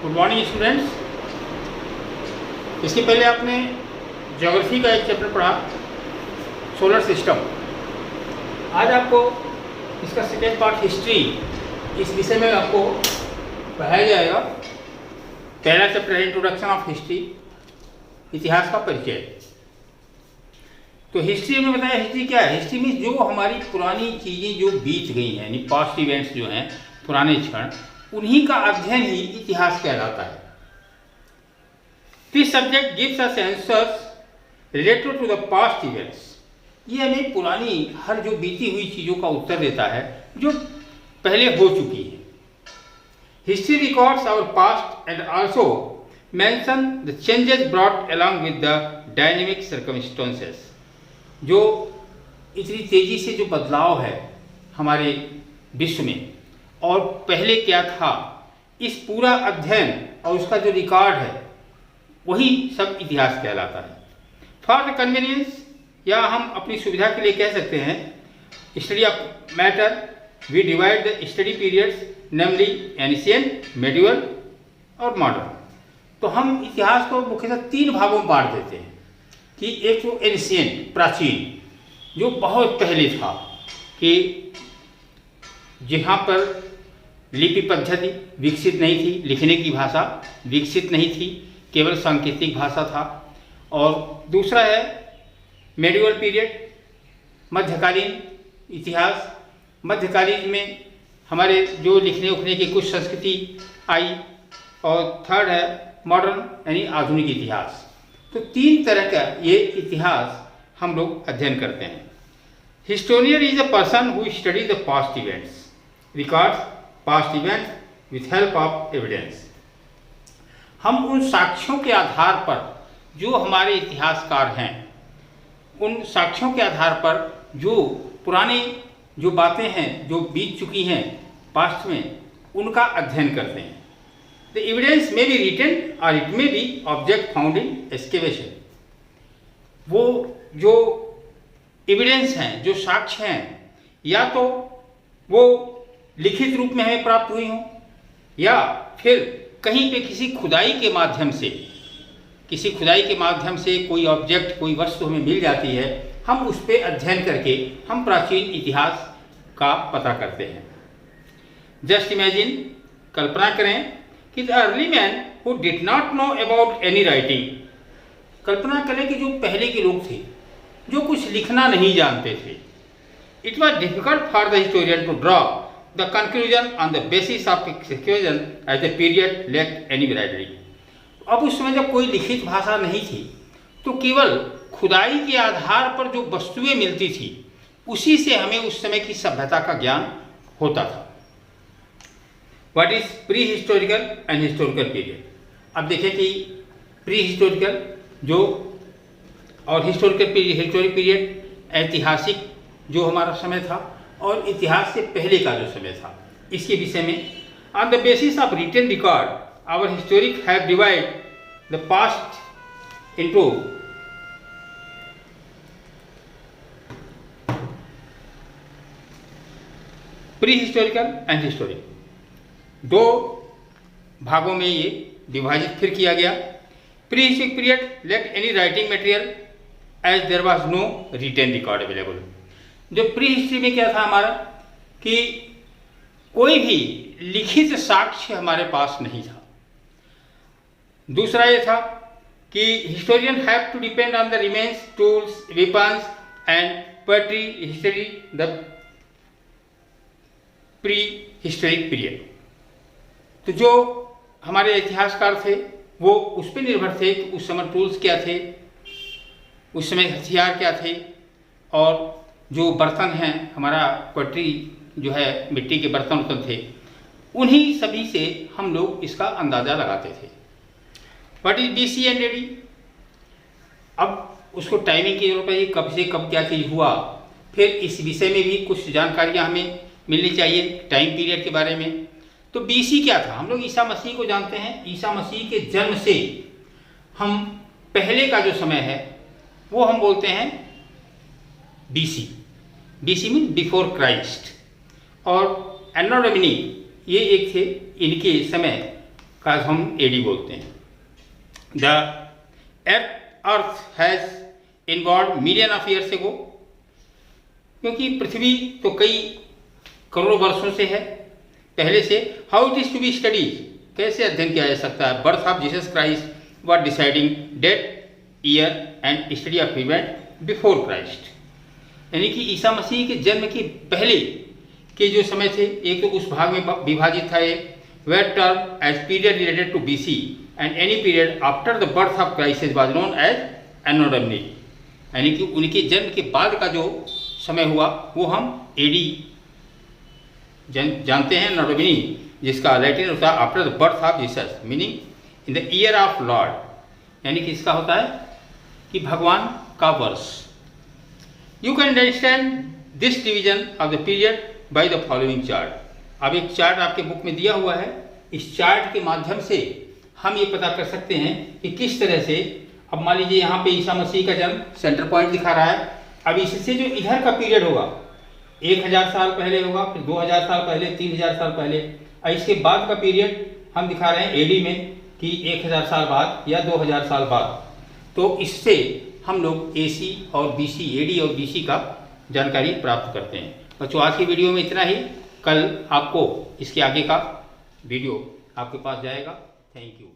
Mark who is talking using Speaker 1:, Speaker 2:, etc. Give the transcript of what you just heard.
Speaker 1: Good morning students. इसके पहले आपने ज्योग्राफी का एक चैप्टर पढ़ा, सोलर सिस्टम। आज आपको इसका सेकेंड पार्ट हिस्ट्री, इस विषय में आपको पढ़ाया जाएगा। पहला चैप्टर है इंट्रोडक्शन ऑफ हिस्ट्री, इतिहास का परिचय। तो हिस्ट्री में बताया, हिस्ट्री क्या है? हिस्ट्री में जो हमारी पुरानी चीज़ें जो बीत गई हैं, यानी पास्ट इवेंट्स जो हैं, पुराने क्षण, उन्हीं का अध्ययन ही इतिहास कहलाता है। This subject gives us answers related to the past events. ये हमें पुरानी हर जो बीती हुई चीज़ों का उत्तर देता है जो पहले हो चुकी है। History records our past and also mention the changes brought along with the dynamic circumstances. जो इतनी तेज़ी से जो बदलाव है हमारे विश्व में और पहले क्या था, इस पूरा अध्ययन और उसका जो रिकॉर्ड है वही सब इतिहास कहलाता है। फॉर द कन्वीनियंस, या हम अपनी सुविधा के लिए कह सकते हैं, study of matter we divide the study periods namely ancient, medieval और मॉडर्न। तो हम इतिहास को मुख्यतः तीन भागों में बांट देते हैं कि एक तो एंशिएंट, प्राचीन, जो बहुत पहले था, कि जहाँ पर लिपि पद्धति विकसित नहीं थी, लिखने की भाषा विकसित नहीं थी, केवल सांकेतिक भाषा था। और दूसरा है मेडिवल पीरियड, मध्यकालीन इतिहास। मध्यकालीन में हमारे जो लिखने उखने की कुछ संस्कृति आई। और थर्ड है मॉडर्न, यानी आधुनिक इतिहास। तो तीन तरह का ये इतिहास हम लोग अध्ययन करते हैं। Historian is a person who study the past events, records past events with help of evidence. हम उन साक्ष्यों के आधार पर, जो हमारे इतिहासकार हैं, उन साक्ष्यों के आधार पर जो पुराने जो बातें हैं जो बीत चुकी हैं पास्ट में, उनका अध्ययन करते हैं। The evidence may be written और it may be object found in excavation. वो जो एविडेंस हैं, जो साक्ष्य हैं, या तो वो लिखित रूप में हमें प्राप्त हुई हों, या फिर कहीं पे किसी खुदाई के माध्यम से कोई ऑब्जेक्ट, कोई वस्तु हमें मिल जाती है, हम उस पर अध्ययन करके हम प्राचीन इतिहास का पता करते हैं। जस्ट इमेजिन, कल्पना करें कि the early man who did not know about any writing. कल्पना करें कि जो पहले के लोग थे जो कुछ लिखना नहीं जानते थे। It was difficult for the historian to draw the conclusion on the basis of excavation as the period lacked any variety. अब उस समय जब कोई लिखित भाषा नहीं थी, तो केवल खुदाई के आधार पर जो वस्तुएं मिलती थी, उसी से हमें उस समय की सभ्यता का ज्ञान होता था। What is pre historical and historical period? अब देखें कि प्री हिस्टोरिकल जो और हिस्टोरिकल पीरियड ऐतिहासिक जो हमारा समय था, और इतिहास से पहले का जो समय था, इसके विषय में on the basis of written record our historic have divide the past into pre historical and historic. दो भागों में ये विभाजित फिर किया गया। Pre historic period lacked any writing material as there was no written record available. जो pre history में क्या था हमारा, कि कोई भी लिखित साक्ष्य हमारे पास नहीं था। दूसरा ये था कि historian have to depend on the remains, tools, weapons and pottery history the pre historic period. तो जो हमारे इतिहासकार थे वो उस पर निर्भर थे कि उस समय टूल्स क्या थे, उस समय हथियार क्या थे, और जो बर्तन हैं, हमारा पोएट्री जो है, मिट्टी के बर्तन उर्तन थे, उन्हीं सभी से हम लोग इसका अंदाज़ा लगाते थे। What is BC and AD? अब उसको टाइमिंग की जरूरत है, कब से कब क्या चीज़ हुआ। फिर इस विषय में भी कुछ जानकारियाँ हमें मिलनी चाहिए टाइम पीरियड के बारे में। तो BC क्या था? हम लोग ईसा मसीह को जानते हैं। ईसा मसीह के जन्म से हम पहले का जो समय है वो हम बोलते हैं BC। BC mean before Christ. और एनो डोमिनी ये एक थे, इनके समय का हम एडी बोलते हैं। The earth has involve million of years ago, क्योंकि पृथ्वी तो कई करोड़ों वर्षों से है पहले से। How it is to be studies, कैसे अध्ययन किया जा सकता है। Birth of Jesus Christ were deciding date year and study of event before Christ, यानी कि ईसा मसीह के जन्म के पहले के जो समय थे, एक तो उस भाग में विभाजित था where term as period related to BC and any period after the birth of Christ was known as anno domini, यानी कि उनके जन्म के बाद का जो समय हुआ वो हम AD जानते हैं, एनोडमनी, जिसका लैटिन होता है after the birth of Jesus, meaning in the year of Lord, यानी कि इसका होता है कि भगवान का वर्ष। You can understand this division of the period by the following chart. अब एक चार्ट आपके बुक में दिया हुआ है, इस चार्ट के माध्यम से हम ये पता कर सकते हैं कि किस तरह से, अब मान लीजिए यहाँ पे ईसा मसीह का जन्म सेंटर पॉइंट दिखा रहा है। अब इससे जो इधर का पीरियड होगा 1000 साल पहले होगा, फिर 2000 साल पहले, 3000 साल पहले, और इसके बाद का पीरियड हम दिखा रहे हैं AD में कि 1000 साल बाद या 2000 साल बाद। तो इससे हम लोग AC और BC, AD और BC का जानकारी प्राप्त करते हैं। बच्चों आज की वीडियो में इतना ही, कल आपको इसके आगे का वीडियो आपके पास जाएगा। Thank you.